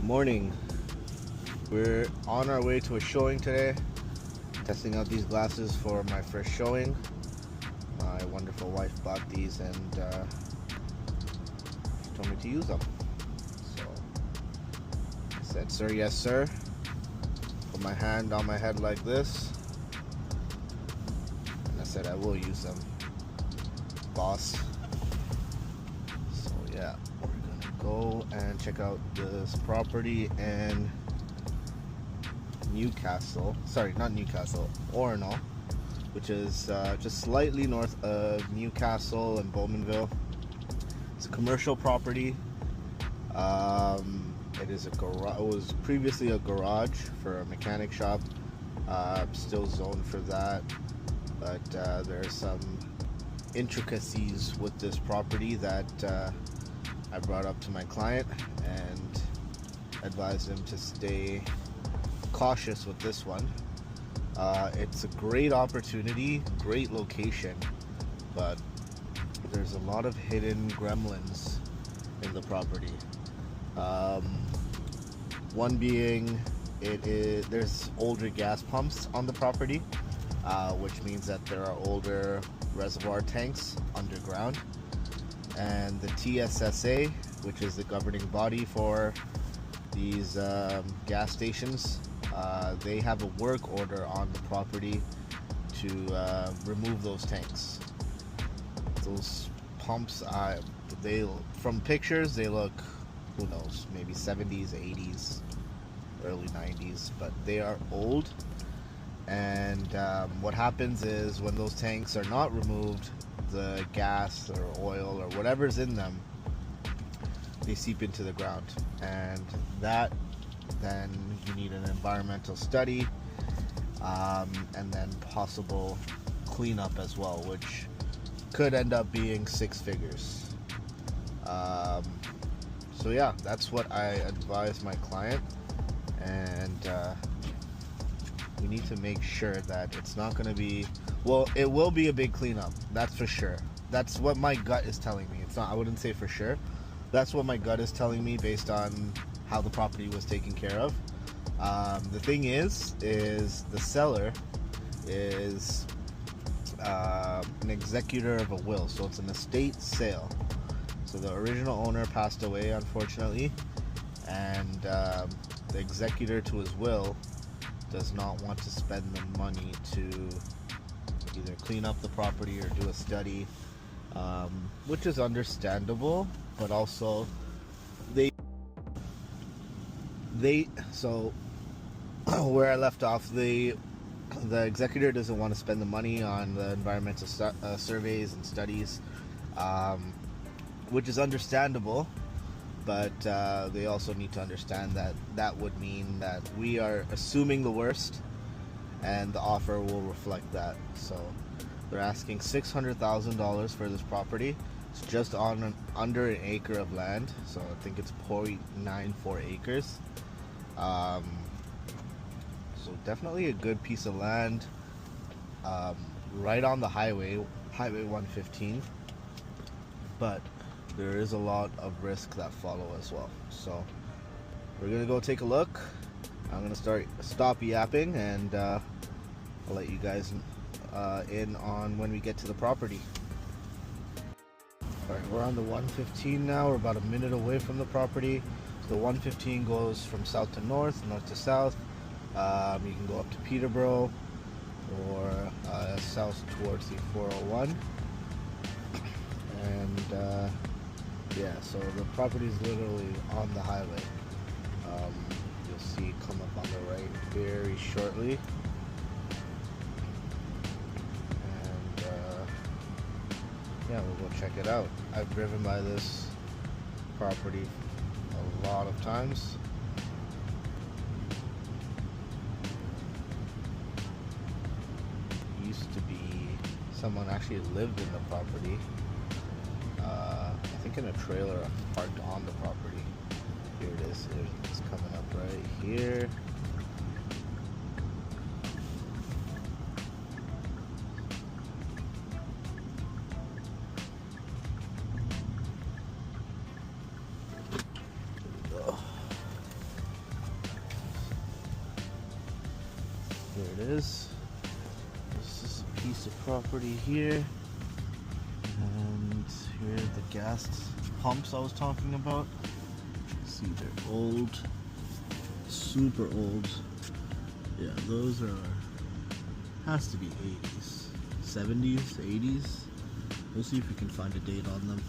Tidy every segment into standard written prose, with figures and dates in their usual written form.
Morning. We're on our way to a showing today, testing out these glasses for my first showing. My wonderful wife bought these and she told me to use them. So I said, sir, yes sir. Put my hand on my head like this. And I said, I will use them, boss. So yeah, we're gonna go and check out this property in Newcastle. Sorry, not Newcastle, Orono, which is just slightly north of Newcastle and Bowmanville. It's a commercial property. It is a garage. It was previously a garage for a mechanic shop. Still zoned for that, but there are some intricacies with this property that I brought up to my client and advised him to stay cautious with this one. It's a great opportunity, great location, but there's a lot of hidden gremlins in the property. One being, there's older gas pumps on the property, which means that there are older reservoir tanks underground, and the TSSA, which is the governing body for these gas stations, they have a work order on the property to remove those tanks. Those pumps, from pictures, they look, who knows, maybe 70s, 80s, early 90s, but they are old. And what happens is when those tanks are not removed, the gas or oil or whatever's in them, they seep into the ground, and that then you need an environmental study, and then possible cleanup as well, which could end up being six figures. So yeah, that's what I advise my client, and we need to make sure that it's not going to be, well, it will be a big cleanup, that's for sure. That's what my gut is telling me. It's not, I wouldn't say for sure. That's what my gut is telling me based on how the property was taken care of. The thing is the seller is an executor of a will, so it's an estate sale. So the original owner passed away, unfortunately, and the executor to his will does not want to spend the money to either clean up the property or do a study, which is understandable, but also so where I left off, the executor doesn't want to spend the money on the environmental surveys and studies, which is understandable, but they also need to understand that that would mean that we are assuming the worst, and the offer will reflect that. So they're asking $600,000 for this property. It's just on under an acre of land, so I think it's 0.94 acres. So definitely a good piece of land, right on the highway 115, but there is a lot of risk that follow as well. So we're gonna go take a look. I'm gonna stop yapping, and I'll let you guys in on when we get to the property. All right, we're on the 115 now. We're about a minute away from the property. So the 115 goes from south to north, north to south. You can go up to Peterborough or south towards the 401. And yeah, so the property is literally on the highway. You'll see it come up on the right very shortly. And yeah, we'll go check it out. I've driven by this property a lot of times. Used to be someone actually lived in the property. I think in a trailer parked on the property. Here it is. It's coming up right here. it is. This is a piece of property here. And here are the gas pumps I was talking about. See, they're old, super old. Yeah, those are, has to be 80s, 70s, 80s. We'll see if we can find a date on them.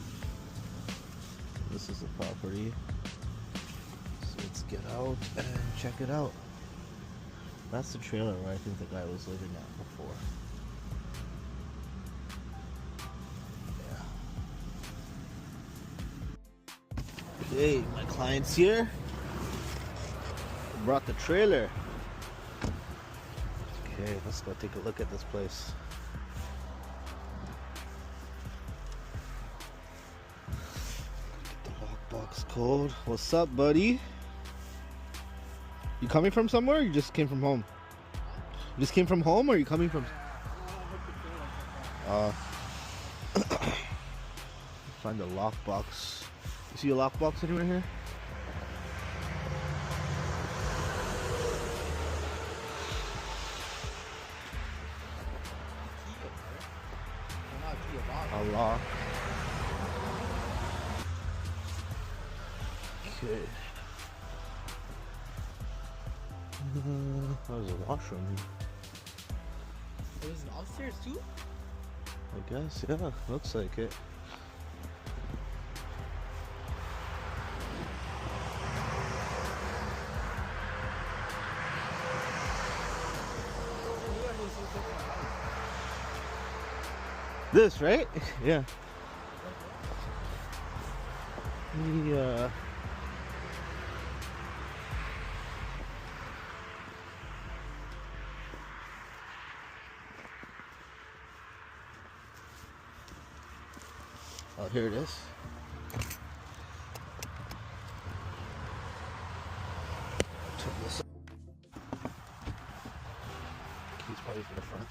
This is the property. So let's get out and check it out. That's the trailer where I think the guy was living at before. Hey, my client's here. Brought the trailer. Okay, let's go take a look at this place. Get the lockbox code. What's up, buddy? You coming from somewhere or you just came from home? You just came from home or are you coming from... Find the lockbox. You see a lockbox anywhere here? A lock. Okay. There's a washroom here. There's an upstairs too? I guess, yeah. Looks like it. This, right? Yeah. Oh, here it is. Turn this up. Keys probably for the front.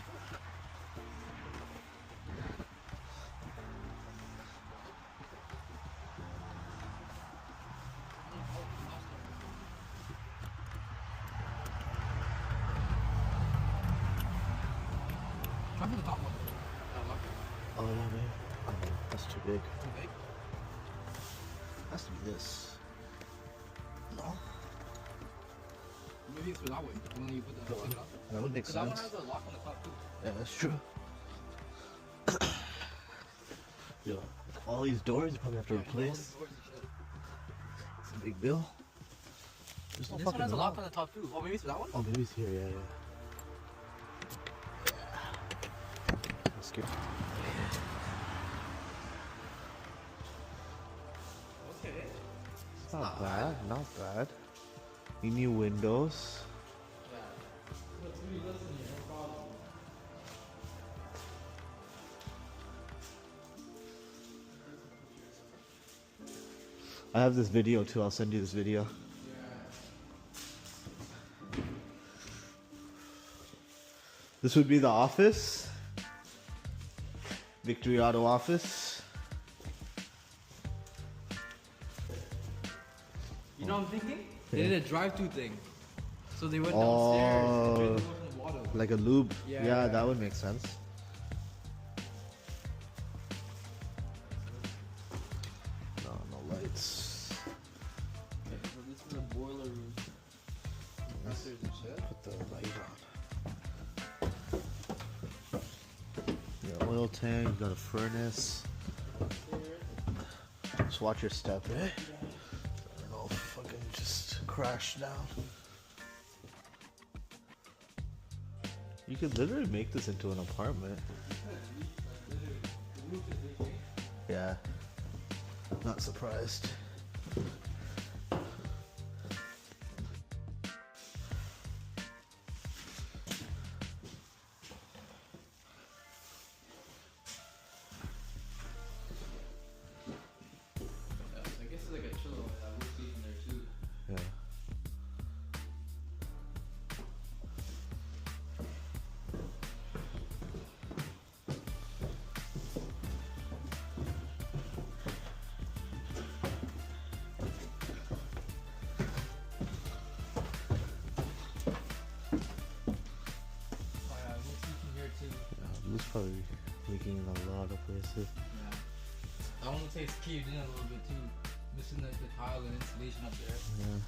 Try for the top one. Oh, yeah, man. Oh, that's too big. Too big? Has to be this. No. Maybe it's for that way. When you put the thing up. That would make sense. That one has a lock on the top too. Yeah, that's true. Yo, all these doors you probably have to replace. It's a big bill. There's no This fucking one has a lock. lock on the top too. Oh, maybe it's for that one? Oh, maybe it's here, yeah, yeah. Let's get... Okay. It's not bad, not bad. You need windows. Yeah. Let's be listening, no problem. I have this video too, I'll send you this video. This would be the office. Victory Auto office. You know what I'm thinking? They did a drive-through thing. So they went downstairs and drank the milk and water. Like a lube. Yeah. Yeah, that would make sense. No, no lights. Okay, so this is a boiler room. Upstairs and shit. Put the light on. Yeah, oil tank, you got a furnace. Just watch your step, eh? I don't know, fucking just crash down. You could literally make this into an apartment. Yeah. Not surprised. Yeah, I guess it's like a chiller one that would be in there too. Yeah. Probably leaking in a lot of places. Yeah. I want to say it's caved in a little bit too. Missing like the tile and insulation up there. Yeah.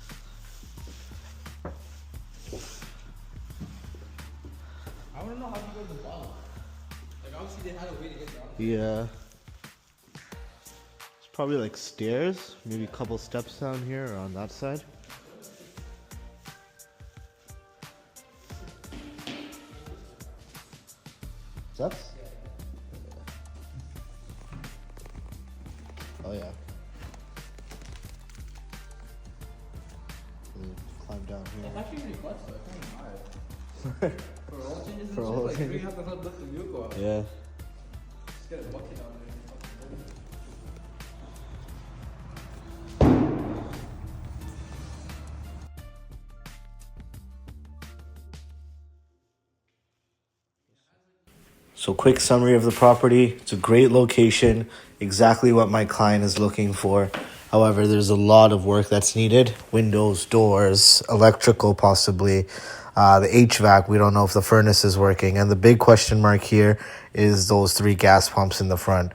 I want to know how you go to the bottom. Like obviously they had a way to get down. Yeah. It's probably like stairs, maybe a couple steps down here or on that side. Steps? Oh yeah. Climb down It's here. actually really clutch though. It's kind of hard. For oil changes and For shit, oil like you changes. have to help lift the vehicle out. Yeah. Just get a bucket down there. So quick summary of the property. It's a great location, exactly what my client is looking for. However, there's a lot of work that's needed. Windows, doors, electrical possibly. The HVAC, we don't know if the furnace is working. And the big question mark here is those 3 gas pumps in the front.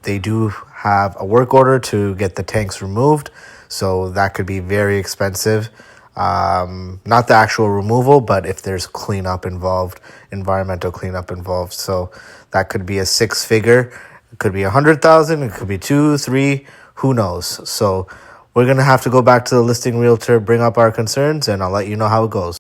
They do have a work order to get the tanks removed, so that could be very expensive. Not the actual removal, but if there's cleanup involved, environmental cleanup involved. So that could be a 6-figure. It could be 100,000. It could be 2, 3. Who knows? So we're gonna have to go back to the listing realtor, bring up our concerns, and I'll let you know how it goes.